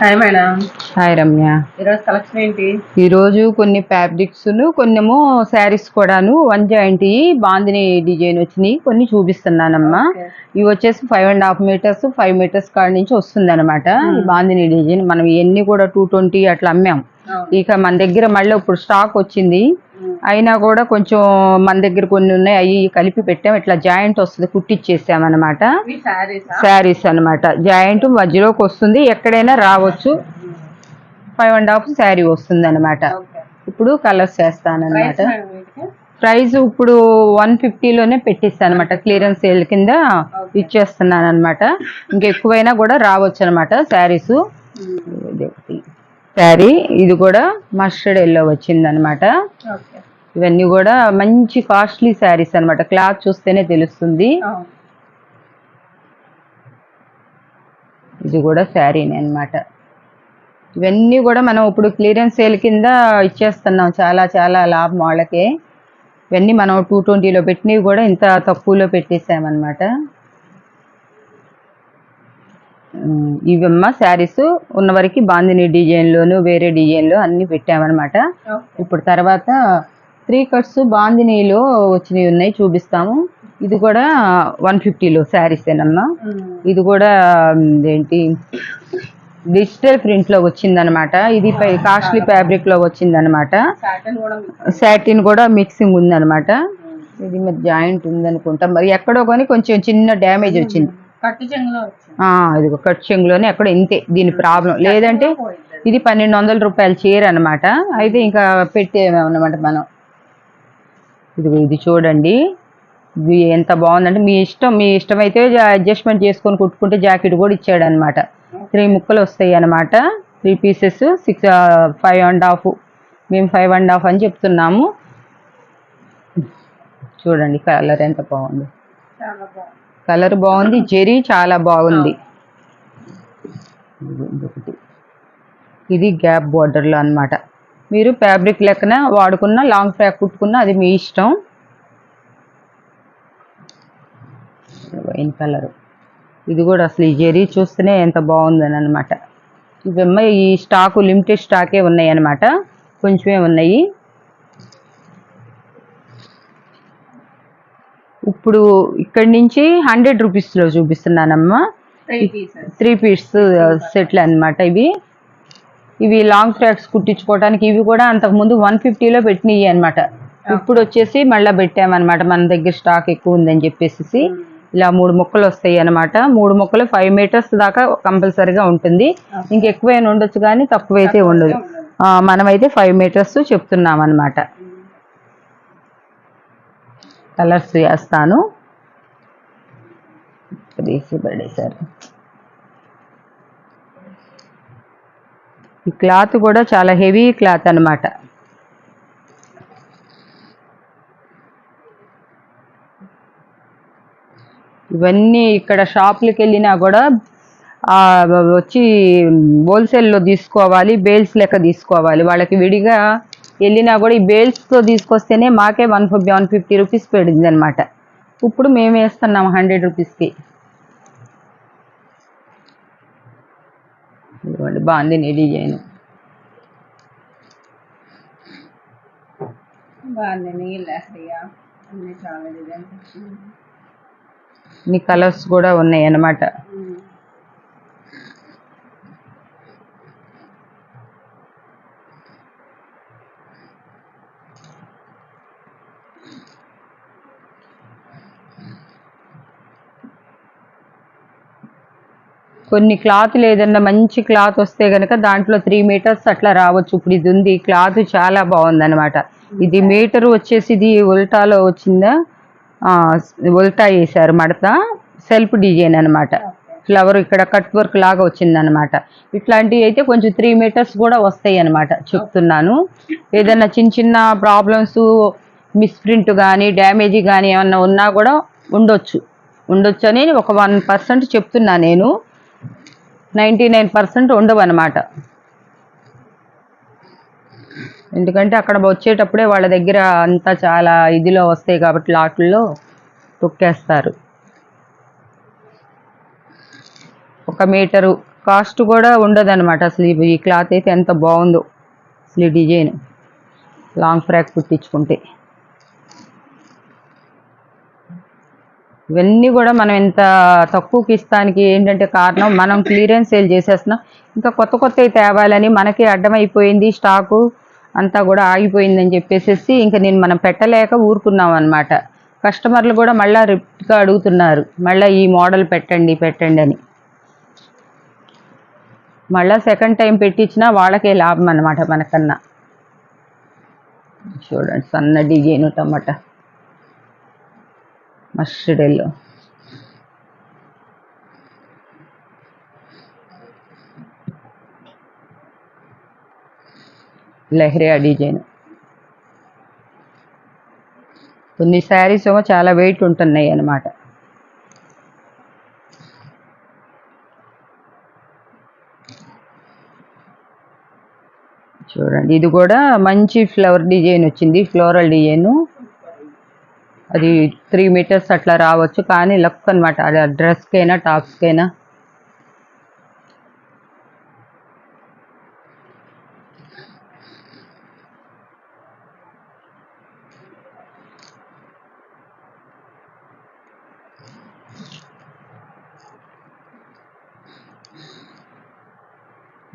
Hi madam. Hi Ramya. ఈరోజు collection ఏంటి? ఈరోజు కొన్ని ఫ్యాబ్రిక్స్ కొన్నేమో శారీస్ కూడాను వన్ జాయింట్ బాందిని డిజైన్ వచ్చినాయి, కొన్ని చూపిస్తున్నానమ్మా. ఇవి వచ్చేసి 5.5 మీటర్స్ 5 మీటర్స్ కాడ నుంచి వస్తుంది అనమాట. ఈ బాందిని డిజైన్ మనం ఇవన్నీ కూడా 220 అట్లా అమ్మాం. ఇక మన దగ్గర మళ్ళీ ఇప్పుడు స్టాక్ వచ్చింది, అయినా కూడా కొంచెం మన దగ్గర కొన్ని ఉన్నాయి, అవి కలిపి పెట్టాం. ఇట్లా జాయింట్ వస్తుంది, కుట్టిచ్చేసామన్నమాట. శారీస్ అనమాట, జాయింట్ మధ్యలోకి వస్తుంది, ఎక్కడైనా రావచ్చు. 5.5 శారీ వస్తుంది అనమాట. ఇప్పుడు కలర్స్ వేస్తానమాట. ప్రైస్ ఇప్పుడు 150లోనే పెట్టిస్తాను అనమాట, క్లియరెన్స్ సేల్ కింద ఇచ్చేస్తున్నాను అనమాట. ఇంకెక్కువైనా కూడా రావచ్చు అనమాట శారీస్. శారీ ఇది కూడా మస్టర్డ్ ఎల్లో వచ్చింది అనమాట. ఇవన్నీ కూడా మంచి కాస్ట్లీ శారీస్ అనమాట, క్లాత్ చూస్తేనే తెలుస్తుంది. ఇది కూడా శారీనే అనమాట. ఇవన్నీ కూడా మనం ఇప్పుడు క్లియరెన్స్ సేల్ కింద ఇచ్చేస్తున్నాం, చాలా చాలా లాభం వాళ్ళకే. ఇవన్నీ మనం 220లో పెట్టినవి కూడా ఇంత తక్కువలో పెట్టేసామన్నమాట. ఇవమ్మ శారీస్ ఉన్నవరకు బాందిని డిజైన్లోను వేరే డిజైన్లో అన్నీ పెట్టామన్నమాట. ఇప్పుడు తర్వాత 3 కట్స్ బాందినీలో వచ్చినవి ఉన్నాయి, చూపిస్తాము. ఇది కూడా 150లో శారీసేనమ్మా. ఇది కూడా ఏంటి డిజిటల్ ప్రింట్లో వచ్చిందనమాట. ఇది కాస్ట్లీ ఫ్యాబ్రిక్లో వచ్చిందనమాట. సాటిన్ కూడా మిక్సింగ్ ఉందనమాట. ఇది మరి జాయింట్ ఉందనుకుంటా, మరి ఎక్కడో కానీ కొంచెం చిన్న డ్యామేజ్ వచ్చింది. ఇది కట్ చెంగులోనే ఎక్కడ ఇంతే దీని ప్రాబ్లం. లేదంటే ఇది 1200 రూపాయల చీర అనమాట. అయితే ఇంకా పెట్టేమన్నమాట మనం. ఇది చూడండి, ఇది ఎంత బాగుందంటే మీ ఇష్టమైతే అడ్జస్ట్మెంట్ చేసుకొని కుట్టుకుంటే జాకెట్ కూడా ఇచ్చాడు అనమాట. 3 ముక్కలు వస్తాయి అనమాట, 3 పీసెస్ 5.5. మేము 5.5 అని చెప్తున్నాము. చూడండి కలర్ ఎంత బాగుంది, కలర్ బాగుంది, జెరీ చాలా బాగుంది. ఇది గ్యాప్ బోర్డర్లో అనమాట. మీరు ఫ్యాబ్రిక్ లెక్కన వాడుకున్న లాంగ్ ఫ్రాక్ కుట్టుకున్న అది మీ ఇష్టం. వైన్ కలర్, ఇది కూడా అసలు ఈ జెరీ చూస్తేనే ఎంత బాగుందని అనమాట. ఇవేమో ఈ స్టాకు లిమిటెడ్ స్టాకే ఉన్నాయి అనమాట, కొంచెమే ఉన్నాయి. ఇప్పుడు ఇక్కడి నుంచి 100 రూపీస్లో చూపిస్తున్నానమ్మా. 3 పీస్ సెట్లు అనమాట. ఇవి లాంగ్ ఫ్రాక్స్ కుట్టించుకోవడానికి. ఇవి కూడా అంతకుముందు 150లో పెట్టినవి అనమాట. ఇప్పుడు వచ్చేసి మళ్ళీ పెట్టామన్నమాట, మన దగ్గర స్టాక్ ఎక్కువ ఉందని చెప్పేసి. ఇలా 3 ముక్కలు వస్తాయి అనమాట. 3 ముక్కలు 5 మీటర్స్ దాకా కంపల్సరీగా ఉంటుంది. ఇంకెక్కువైనా ఉండొచ్చు కానీ తక్కువైతే ఉండదు. మనమైతే 5 మీటర్స్ చెప్తున్నాం అనమాట. కలర్స్ వేస్తాను. పడేసారు. ఈ క్లాత్ కూడా చాలా హెవీ క్లాత్ అనమాట. ఇవన్నీ ఇక్కడ షాపులకు వెళ్ళినా కూడా వచ్చి హోల్సేల్లో తీసుకోవాలి, బేల్స్ లెక్క తీసుకోవాలి. వాళ్ళకి విడిగా వెళ్ళినా కూడా ఈ బేల్స్తో తీసుకొస్తేనే మాకే 150 రూపీస్ పడింది అనమాట. ఇప్పుడు మేము వేస్తున్నాం 100 రూపీస్కి. ఇదిగోండి బాందిని డిజైన్, ఇన్ని కలర్స్ కూడా ఉన్నాయి అన్నమాట. కొన్ని క్లాత్లు ఏదన్నా మంచి క్లాత్ వస్తే కనుక దాంట్లో 3 మీటర్స్ అట్లా రావచ్చు. ఇప్పుడు ఇది ఉంది, క్లాత్ చాలా బాగుంది అనమాట. ఇది మీటర్ వచ్చేసి ఇది ఉల్టాలో వచ్చిందా, ఉల్టా వేసారు మడత, సెల్ఫ్ డిజైన్ అనమాట. ఫ్లవర్ ఇక్కడ కట్ వర్క్ లాగా వచ్చిందనమాట. ఇట్లాంటివి అయితే కొంచెం 3 మీటర్స్ కూడా వస్తాయి అనమాట, చెప్తున్నాను. ఏదన్నా చిన్న చిన్న ప్రాబ్లమ్స్, మిస్ప్రింట్ కానీ డ్యామేజ్ కానీ ఏమన్నా ఉన్నా కూడా ఉండొచ్చు అని ఒక 1% చెప్తున్నా నేను. 99% ఉండవు అనమాట. ఎందుకంటే అక్కడ వచ్చేటప్పుడే వాళ్ళ దగ్గర అంతా చాలా ఇదిలో వస్తాయి కాబట్టి లాట్లలో తొక్కేస్తారు. 1 మీటరు కాస్ట్ కూడా ఉండదన్నమాట. అసలు ఈ క్లాత్ అయితే ఎంత బాగుందో అసలు. ఈ డిజైన్ లాంగ్ ఫ్రాక్ కుట్టించుకుంటే ఇవన్నీ కూడా మనం ఇంత తక్కువకి ఇస్తానికి ఏంటంటే కారణం, మనం క్లియరెన్స్ సేల్ చేసేస్తున్నాం. ఇంకా కొత్త కొత్తవి తేవాలని మనకి అడ్డమైపోయింది, స్టాకు అంతా కూడా ఆగిపోయిందని చెప్పేసి ఇంకా మనం పెట్టలేక ఊరుకున్నాం అనమాట. కస్టమర్లు కూడా మళ్ళీ రిపీట్గా అడుగుతున్నారు, మళ్ళీ ఈ మోడల్ పెట్టండి పెట్టండి అని. మళ్ళీ సెకండ్ టైం పెట్టించినా వాళ్ళకే లాభం అనమాట మనకన్నా. చూడండి, సన్న డిజైన్ టమాటా మస్టర్డ్ ఎల్లో. లెహరియా డిజైన్. కొన్ని శారీస్ ఏమో చాలా వెయిట్ ఉంటున్నాయి అన్నమాట. చూడండి, ఇది కూడా మంచి ఫ్లవర్ డిజైన్ వచ్చింది, ఫ్లోరల్ డిజైన్. అది 3 మీటర్స్ అట్లా రావచ్చు, కానీ లక్ అనమాట. అది డ్రెస్కైనా టాప్స్కైనా.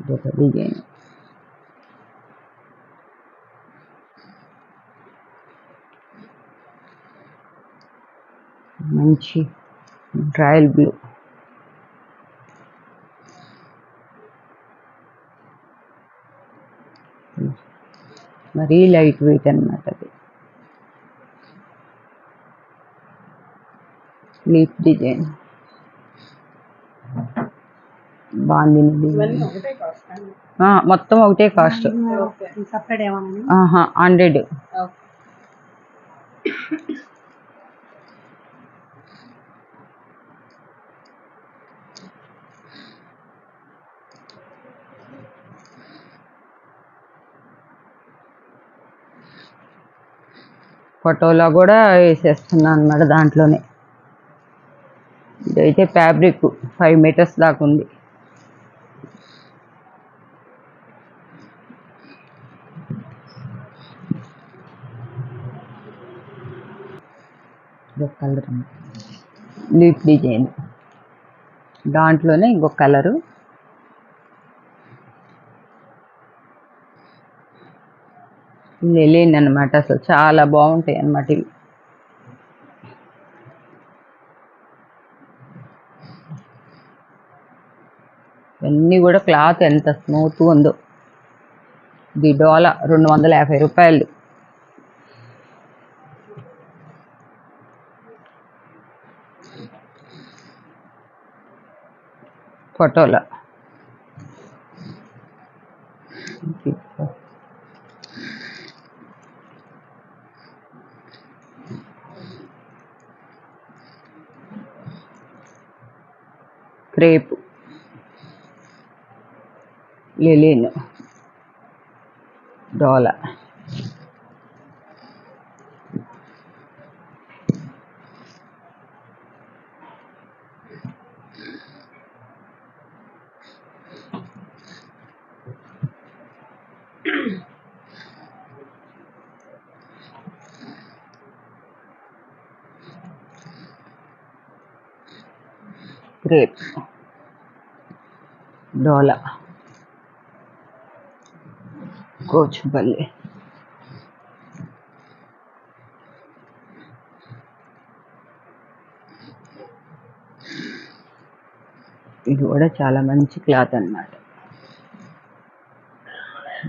ఇదొక డిజైన్. మంచి రాయల్ బ్లూ. మరీ లైట్ వెయిట్ అనమాట. అది లీఫ్ డిజైన్, బాగుంది డిజైన్. మొత్తం ఒకటే కాస్ట్. 100. ఫోటోలో కూడా వేసేస్తున్నాను అన్నమాట దాంట్లోనే. ఇదైతే ఫ్యాబ్రిక్ 5 మీటర్స్ దాకా ఉంది. ఇదొక కలర్, లీఫ్ డిజైన్. దాంట్లోనే ఇంకొక కలరు. లెలిన్ అనమాట. అసలు చాలా బాగుంటాయి అన్నమాట ఇవి. ఇవన్నీ కూడా క్లాత్ ఎంత స్మూత్ ఉందో. ఇది డోలా 250 రూపాయలు. ఫోటోలో క్రేప్, లెలిన్, డోలా. క్రేప్, డోలా, కోచుపల్లి. ఇది కూడా చాలా మంచి క్లాత్ అన్నమాట.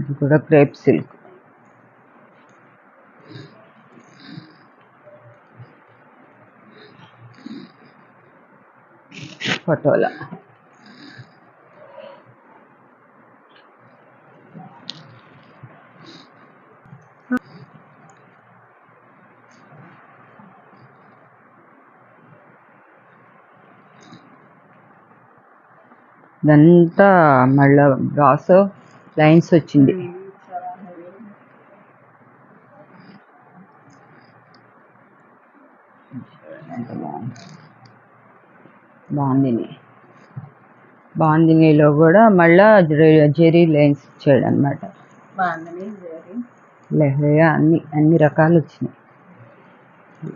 ఇది కూడా క్రేప్ సిల్క్. ఫోటోలా ఇదంతా మళ్ళా బ్రాస్ లైన్స్ వచ్చింది. బాగుంది. బాందినీలో కూడా మళ్ళా జెరీ లైన్స్ ఇచ్చాడు అనమాట. లెహరియా అన్ని రకాలు వచ్చినాయి.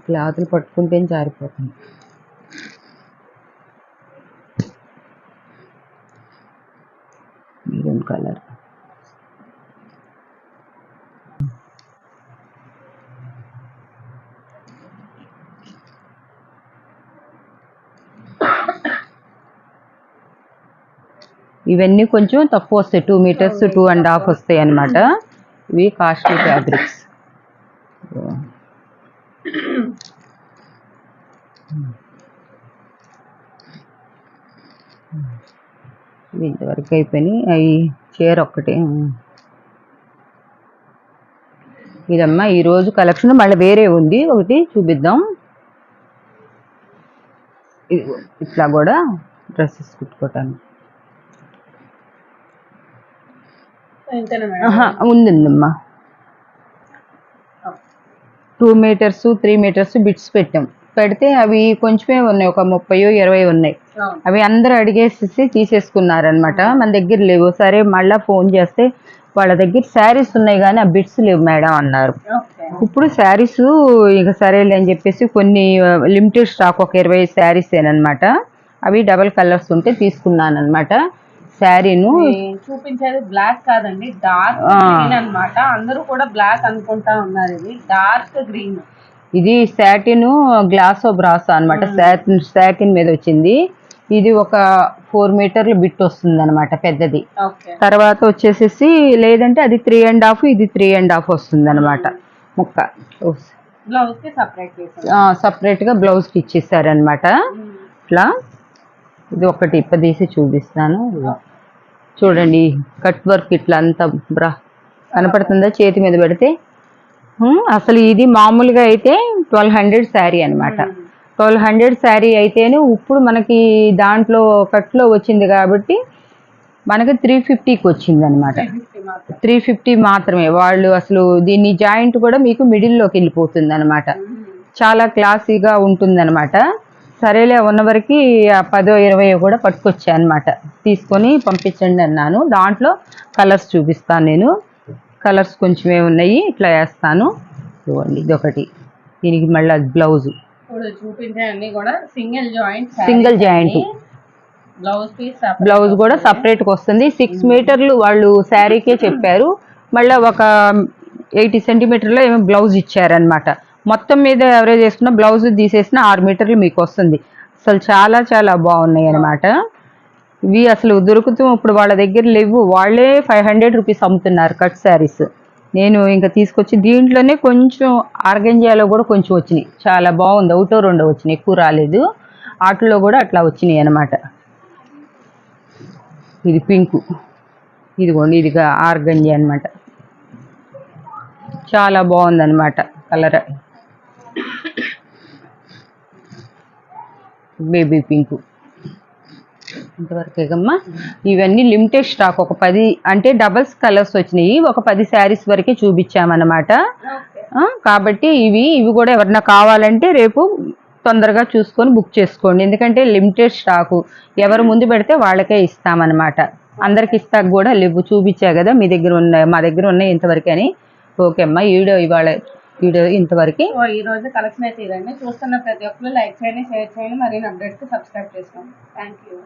క్లాతులు పట్టుకుంటే జారిపోతుంది. మెరూన్ కలర్, ఇవన్నీ కొంచెం తక్కువ వస్తాయి. 2 మీటర్స్ 2.5 వస్తాయి అన్నమాట. ఇవి కాస్ట్లీ ఫ్యాబ్రిక్స్. ఇవి ఇంతవరకు అయిపోయినాయి. అవి చీర ఒక్కటే. ఇదమ్మా ఈరోజు కలెక్షన్. మళ్ళీ వేరే ఉంది, ఒకటి చూపిద్దాం. ఇట్లా కూడా డ్రెస్సెస్ కుట్టుకోవటానికి ఉందమ్మా. 2 మీటర్స్ 3 మీటర్స్ బిట్స్ పెడితే అవి కొంచెమే ఉన్నాయి, ఒక 30-20 ఉన్నాయి. అవి అందరూ అడిగేసి తీసేసుకున్నారనమాట. మన దగ్గర లేవు. సరే మళ్ళీ ఫోన్ చేస్తే వాళ్ళ దగ్గర శారీస్ ఉన్నాయి కానీ ఆ బిట్స్ లేవు మేడం అన్నారు. ఇప్పుడు శారీస్ ఇక సరేలే అని చెప్పేసి కొన్ని లిమిటెడ్ స్టాక్, ఒక 20 శారీస్ ఏనమాట. అవి డబల్ కలర్స్ ఉంటే తీసుకున్నాను అనమాట. శారీను చూపించేది బ్లాక్ కాదండి, డార్క్ గ్రీన్ అన్నమాట. అందరూ కూడా బ్లాక్ అనుకుంటా ఉన్నారు. ఇది డార్క్ గ్రీన్. ఇది సాటిన్ గ్లాస్ బ్రాస్ అనమాట. సాటిన్ మీద వచ్చింది. ఇది ఒక 4 మీటర్లు బిట్ వస్తుంది అనమాట, పెద్దది. తర్వాత వచ్చేసేసి లేదంటే అది 3.5, ఇది 3.5 వస్తుంది అనమాట ముక్క. బ్లౌజ్ కి సపరేట్ గా బ్లౌజ్ కి ఇచ్చేసారనమాట. ఇట్లా ఇది ఒకటి ఇప్పదీసి చూపిస్తాను. చూడండి కట్ వర్క్ ఇట్లా అంతా బ్రా కనపడుతుందా చేతి మీద పెడితే. అసలు ఇది మామూలుగా అయితే 1200 శారీ అనమాట. 1200 శారీ అయితేనే ఇప్పుడు మనకి దాంట్లో కట్లో వచ్చింది కాబట్టి మనకి 350కి వచ్చింది అనమాట. 350 మాత్రమే. వాళ్ళు అసలు దీన్ని జాయింట్ కూడా మీకు మిడిల్లోకి వెళ్ళిపోతుంది అనమాట. చాలా క్లాసీగా ఉంటుంది అనమాట. సరేలే ఉన్నవరకు 10-20 కూడా పట్టుకొచ్చా అనమాట. తీసుకొని పంపించండి అన్నాను. దాంట్లో కలర్స్ చూపిస్తాను నేను. కలర్స్ కొంచెమే ఉన్నాయి, ఇట్లా వేస్తాను. చూడండి ఇది ఒకటి. దీనికి మళ్ళీ బ్లౌజ్ చూపించండి కూడా సింగిల్ జాయింట్ బ్లౌజ్ కూడా సపరేట్గా వస్తుంది. 6 మీటర్లు వాళ్ళు శారీకే చెప్పారు. మళ్ళీ ఒక 80 సెంటీమీటర్లో ఏమో బ్లౌజ్ ఇచ్చారనమాట. మొత్తం మీద ఎవరేజ్ చేసుకున్న బ్లౌజ్ తీసేసిన 6 మీటర్లు మీకు వస్తుంది. అసలు చాలా చాలా బాగున్నాయి అనమాట. ఇవి అసలు దొరుకుతూ ఇప్పుడు వాళ్ళ దగ్గర లేవు. వాళ్ళే 500 రూపీస్ అమ్ముతున్నారు కట్ శారీస్. నేను ఇంకా తీసుకొచ్చి దీంట్లోనే కొంచెం ఆర్గంజాలో కూడా కొంచెం వచ్చినాయి. చాలా బాగుంది. ఒకటో రెండో వచ్చినాయి, ఎక్కువ రాలేదు. వాటిలో కూడా అట్లా వచ్చినాయి అనమాట. ఇది పింకు, ఇదిగోండి ఇది ఆర్గంజా అనమాట. చాలా బాగుందన్నమాట కలర్. Baby pink ఇంతవరకేగమ్మా. ఇవన్నీ లిమిటెడ్ స్టాక్. ఒక 10 అంటే డబల్స్ కలర్స్ వచ్చినాయి. ఒక 10 శారీస్ వరకే చూపించామన్నమాట. కాబట్టి ఇవి కూడా ఎవరన్నా కావాలంటే రేపు తొందరగా చూసుకొని బుక్ చేసుకోండి. ఎందుకంటే లిమిటెడ్ స్టాకు. ఎవరు ముందు పెడితే వాళ్ళకే ఇస్తామన్నమాట. అందరికి ఇస్తాక కూడా లేవు. చూపించా కదా మీ దగ్గర ఉన్నాయి, మా దగ్గర ఉన్నాయి ఇంతవరకు అని. ఓకే అమ్మా, వీడియో ఇంతవరకు. ఈ రోజు కలెక్షన్ అయితే ఇదండి. చూస్తున్న ప్రతి ఒక్కరు లైక్ చేయండి, షేర్ చేయండి, మరిన్ని అప్డేట్స్ సబ్స్క్రైబ్ చేసుకోండి. Thank you.